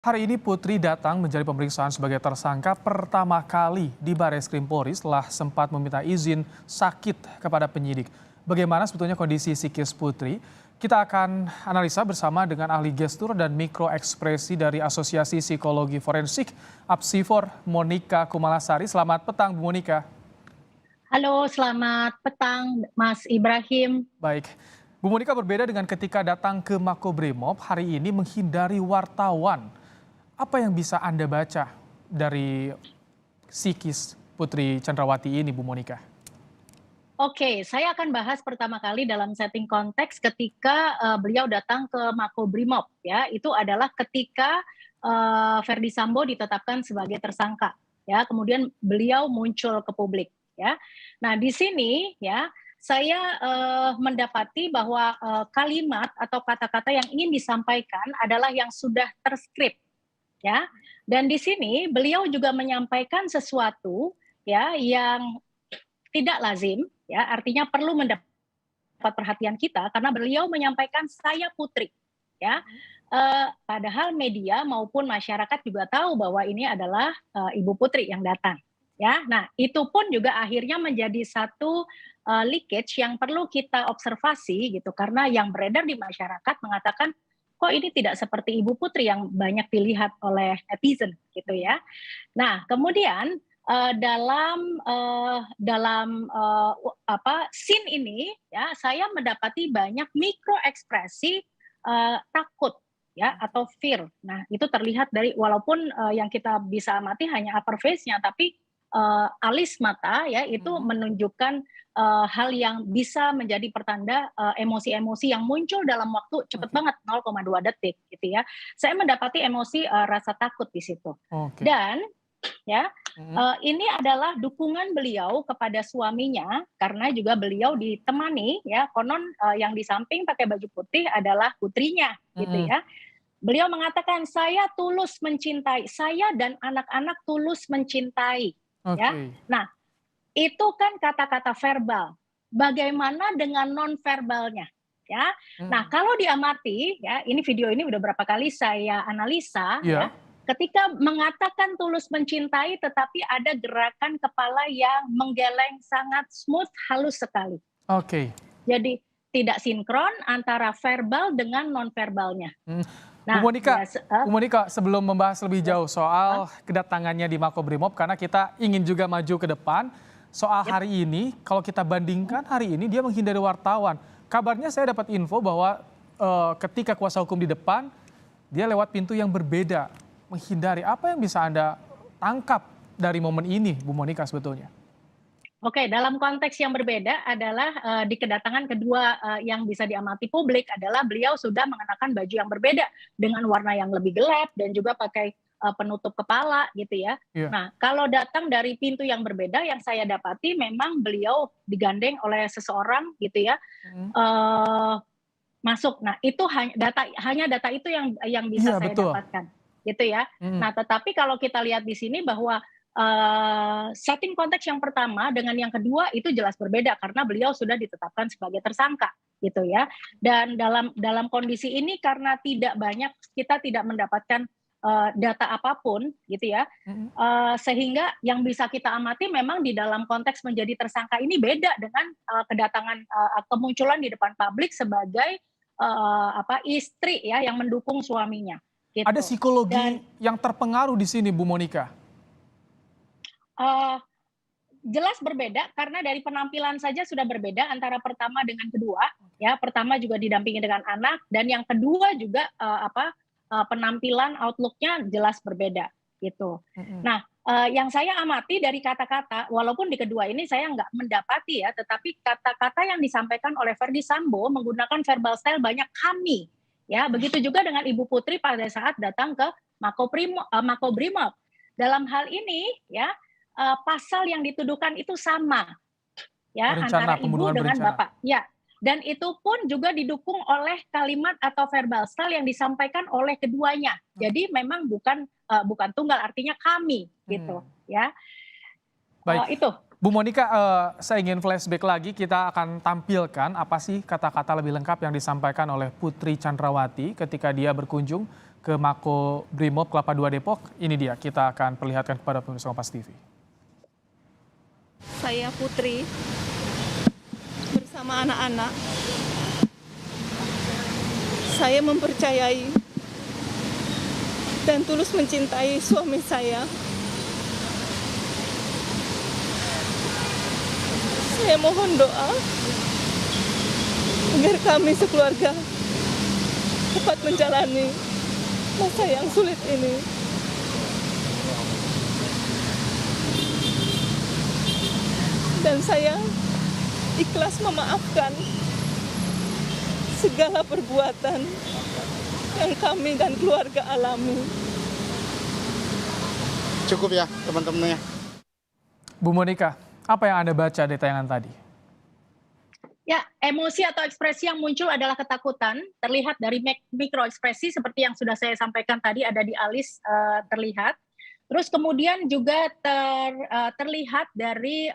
Hari ini Putri datang menjadi pemeriksaan sebagai tersangka pertama kali di Barreskrim Polri setelah sempat meminta izin sakit kepada penyidik. Bagaimana sebetulnya kondisi psikis Putri? Kita akan analisa bersama dengan ahli gestur dan mikroekspresi dari Asosiasi Psikologi Forensik Apsifor, Monika Kumalasari. Selamat petang, Bu Monika. Halo, selamat petang, Mas Ibrahim. Baik, Bu Monika berbeda dengan ketika datang ke Makobrimob, hari ini menghindari wartawan. Apa yang bisa Anda baca dari psikis Putri Chandrawati ini, Bu Monika? Oke, saya akan bahas pertama kali dalam setting konteks ketika beliau datang ke Makobrimob, ya. Itu adalah ketika Verdi Sambo ditetapkan sebagai tersangka, ya. Kemudian beliau muncul ke publik, ya. Nah, di sini, ya, saya mendapati bahwa kalimat atau kata-kata yang ingin disampaikan adalah yang sudah terskrip, ya. Dan di sini beliau juga menyampaikan sesuatu, ya, yang tidak lazim, ya, artinya perlu mendapat perhatian kita karena beliau menyampaikan saya Putri, ya. Padahal media maupun masyarakat juga tahu bahwa ini adalah Ibu Putri yang datang, ya. Nah, itu pun juga akhirnya menjadi satu leakage yang perlu kita observasi gitu, karena yang beredar di masyarakat mengatakan kok ini tidak seperti Ibu Putri yang banyak dilihat oleh netizen gitu, ya. Nah, kemudian dalam scene ini, ya, saya mendapati banyak mikro ekspresi takut, ya, atau fear. Nah, itu terlihat dari walaupun yang kita bisa amati hanya upper face-nya, tapi alis mata, ya, itu menunjukkan hal yang bisa menjadi pertanda emosi-emosi yang muncul dalam waktu cepat banget 0,2 detik gitu, ya. Saya mendapati emosi rasa takut di situ. Oke. Dan ya, ini adalah dukungan beliau kepada suaminya karena juga beliau ditemani, ya, konon yang di samping pakai baju putih adalah putrinya gitu, ya. Beliau mengatakan saya tulus mencintai, saya dan anak-anak tulus mencintai, ya. Oke. Nah, itu kan kata-kata verbal. Bagaimana dengan non verbalnya, ya? Nah, kalau diamati, ya, ini video ini udah berapa kali saya analisa, ya. Iya. Ketika mengatakan tulus mencintai, tetapi ada gerakan kepala yang menggeleng sangat smooth, halus sekali. Oke. Jadi tidak sinkron antara verbal dengan non-verbalnya. Bu Nah, Monika, Bu Monika, sebelum membahas lebih jauh soal uh, kedatangannya di Makobrimob, karena kita ingin juga maju ke depan, soal hari ini, kalau kita bandingkan hari ini dia menghindari wartawan. Kabarnya saya dapat info bahwa ketika kuasa hukum di depan, dia lewat pintu yang berbeda, menghindari. Apa yang bisa Anda tangkap dari momen ini, Bu Monika sebetulnya? Oke, dalam konteks yang berbeda adalah di kedatangan kedua yang bisa diamati publik adalah beliau sudah mengenakan baju yang berbeda dengan warna yang lebih gelap dan juga pakai penutup kepala gitu, ya. Iya. Nah, kalau datang dari pintu yang berbeda yang saya dapati memang beliau digandeng oleh seseorang gitu, ya. Masuk. Nah, itu hanya data itu yang bisa Iya, saya betul. dapatkan gitu, ya. Nah, tetapi kalau kita lihat di sini bahwa setting konteks yang pertama dengan yang kedua itu jelas berbeda karena beliau sudah ditetapkan sebagai tersangka gitu, ya. Dan dalam kondisi ini karena kita tidak mendapatkan data apapun gitu, ya. Sehingga yang bisa kita amati memang di dalam konteks menjadi tersangka ini beda dengan kedatangan kemunculan di depan publik sebagai istri, ya, yang mendukung suaminya gitu. Ada psikologi yang terpengaruh di sini, Bu Monika? Jelas berbeda karena dari penampilan saja sudah berbeda antara pertama dengan kedua, ya. Pertama juga didampingi dengan anak dan yang kedua juga penampilan outlook-nya jelas berbeda gitu. Nah, yang saya amati dari kata-kata, walaupun di kedua ini saya nggak mendapati, ya, tetapi kata-kata yang disampaikan oleh Verdi Sambo menggunakan verbal style banyak kami, ya. Begitu juga dengan Ibu Putri pada saat datang ke Makobrimob. Dalam hal ini, ya, pasal yang dituduhkan itu sama, ya, antara ibu dengan bapak, ya. Dan itu pun juga didukung oleh kalimat atau verbal style yang disampaikan oleh keduanya. Jadi memang bukan tunggal, artinya kami gitu, ya. Baik. Itu. Bu Monika, saya ingin flashback lagi, kita akan tampilkan apa sih kata-kata lebih lengkap yang disampaikan oleh Putri Chandrawati ketika dia berkunjung ke Mako Brimob Kelapa II Depok. Ini dia, kita akan perlihatkan kepada pemirsa Kompas TV. Saya Putri bersama anak-anak. Saya mempercayai dan tulus mencintai suami saya. Saya mohon doa agar kami sekeluarga dapat menjalani masa yang sulit ini. Dan saya ikhlas memaafkan segala perbuatan yang kami dan keluarga alami. Cukup ya teman-temannya. Bu Monika, apa yang Anda baca dari tayangan tadi? Ya, emosi atau ekspresi yang muncul adalah ketakutan, terlihat dari mikro ekspresi seperti yang sudah saya sampaikan tadi, ada di alis terlihat. Terus kemudian juga terlihat dari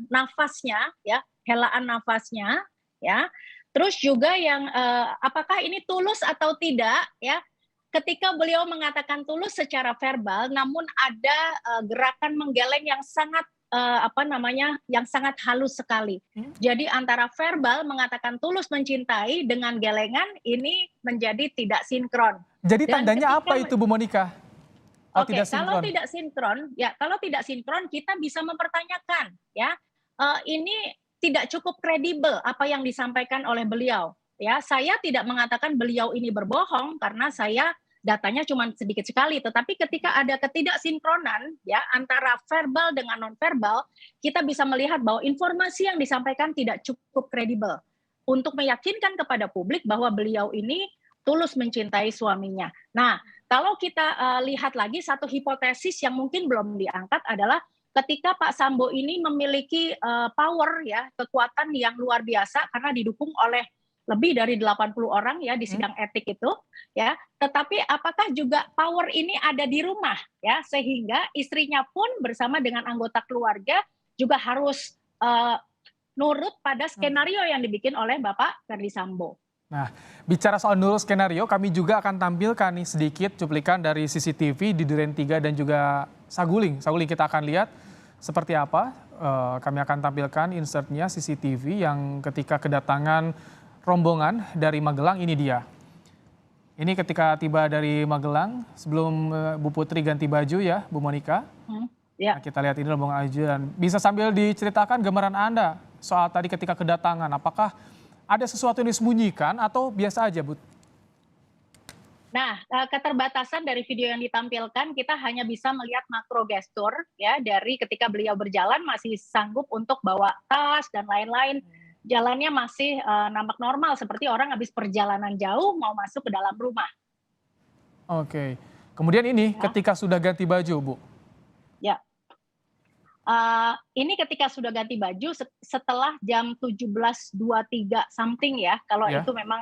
nafasnya, ya, helaan nafasnya, ya. Terus juga yang apakah ini tulus atau tidak, ya. Ketika beliau mengatakan tulus secara verbal, namun ada gerakan menggeleng yang sangat yang sangat halus sekali. Jadi antara verbal mengatakan tulus mencintai dengan gelengan ini menjadi tidak sinkron. Jadi Dan tandanya ketika apa itu Bu Monika? Oke, kalau tidak sinkron, ya kalau tidak sinkron kita bisa mempertanyakan, ya ini tidak cukup kredibel apa yang disampaikan oleh beliau. Ya, saya tidak mengatakan beliau ini berbohong karena saya datanya cuma sedikit sekali. Tetapi ketika ada ketidaksinkronan, ya antara verbal dengan nonverbal, kita bisa melihat bahwa informasi yang disampaikan tidak cukup kredibel untuk meyakinkan kepada publik bahwa beliau ini tulus mencintai suaminya. Nah, kalau kita lihat lagi satu hipotesis yang mungkin belum diangkat adalah ketika Pak Sambo ini memiliki power, ya, kekuatan yang luar biasa karena didukung oleh lebih dari 80 orang ya di sidang etik itu, ya. Tetapi apakah juga power ini ada di rumah, ya, sehingga istrinya pun bersama dengan anggota keluarga juga harus nurut pada skenario yang dibikin oleh Bapak Ferdi Sambo. Nah, bicara soal nurut skenario, kami juga akan tampilkan nih sedikit cuplikan dari CCTV di Duren 3 dan juga Saguling. Saguling kita akan lihat seperti apa. Kami akan tampilkan insertnya CCTV yang ketika kedatangan rombongan dari Magelang, ini dia. Ini ketika tiba dari Magelang, sebelum Bu Putri ganti baju ya, Bu Monika. Ya. Nah, kita lihat ini rombongan ajudan. Bisa sambil diceritakan gambaran Anda soal tadi ketika kedatangan, apakah ada sesuatu yang disembunyikan atau biasa aja, Bu? Nah, keterbatasan dari video yang ditampilkan, kita hanya bisa melihat makro gestur, ya, dari ketika beliau berjalan masih sanggup untuk bawa tas dan lain-lain. Jalannya masih nampak normal seperti orang habis perjalanan jauh mau masuk ke dalam rumah. Oke. Kemudian ini ya, ketika sudah ganti baju, Bu. Ya. Ini ketika sudah ganti baju setelah jam 17.23 something ya, kalau itu memang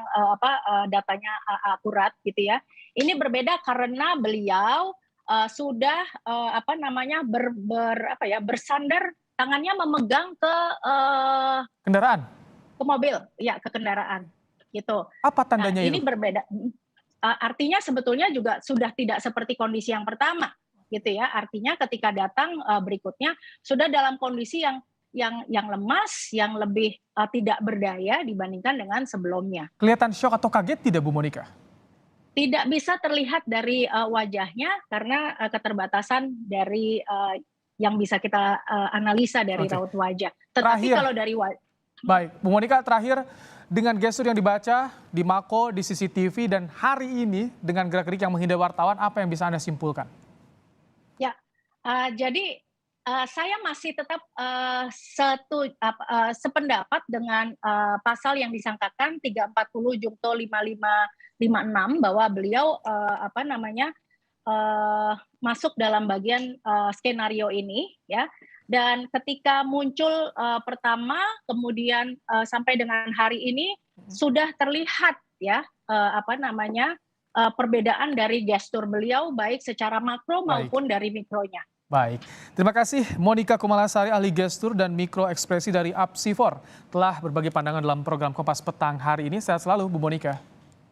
datanya akurat gitu ya. Ini berbeda karena beliau sudah bersandar, tangannya memegang ke kendaraan, ke mobil, ya, ke kendaraan gitu. Apa tandanya ini itu? Berbeda. Artinya sebetulnya juga sudah tidak seperti kondisi yang pertama. Gitu ya, artinya ketika datang berikutnya sudah dalam kondisi yang lemas, yang lebih tidak berdaya dibandingkan dengan sebelumnya. Kelihatan shock atau kaget tidak, Bu Monika? Tidak bisa terlihat dari wajahnya karena keterbatasan dari yang bisa kita analisa dari raut wajah. Tetapi kalau dari baik, Bu Monika, terakhir dengan gestur yang dibaca di Mako, di CCTV dan hari ini dengan gerak-gerik yang menghindar wartawan, apa yang bisa Anda simpulkan? Ya, jadi saya masih tetap sependapat dengan pasal yang disangkakan 340 Jungto 5556 bahwa beliau masuk dalam bagian skenario ini, ya. Dan ketika muncul pertama, kemudian sampai dengan hari ini sudah terlihat ya perbedaan dari gestur beliau baik secara makro maupun dari mikronya. Baik, terima kasih Monika Kumalasari, ahli gestur dan mikro ekspresi dari APSIFOR telah berbagi pandangan dalam program Kompas Petang hari ini. Sehat selalu Bu Monika.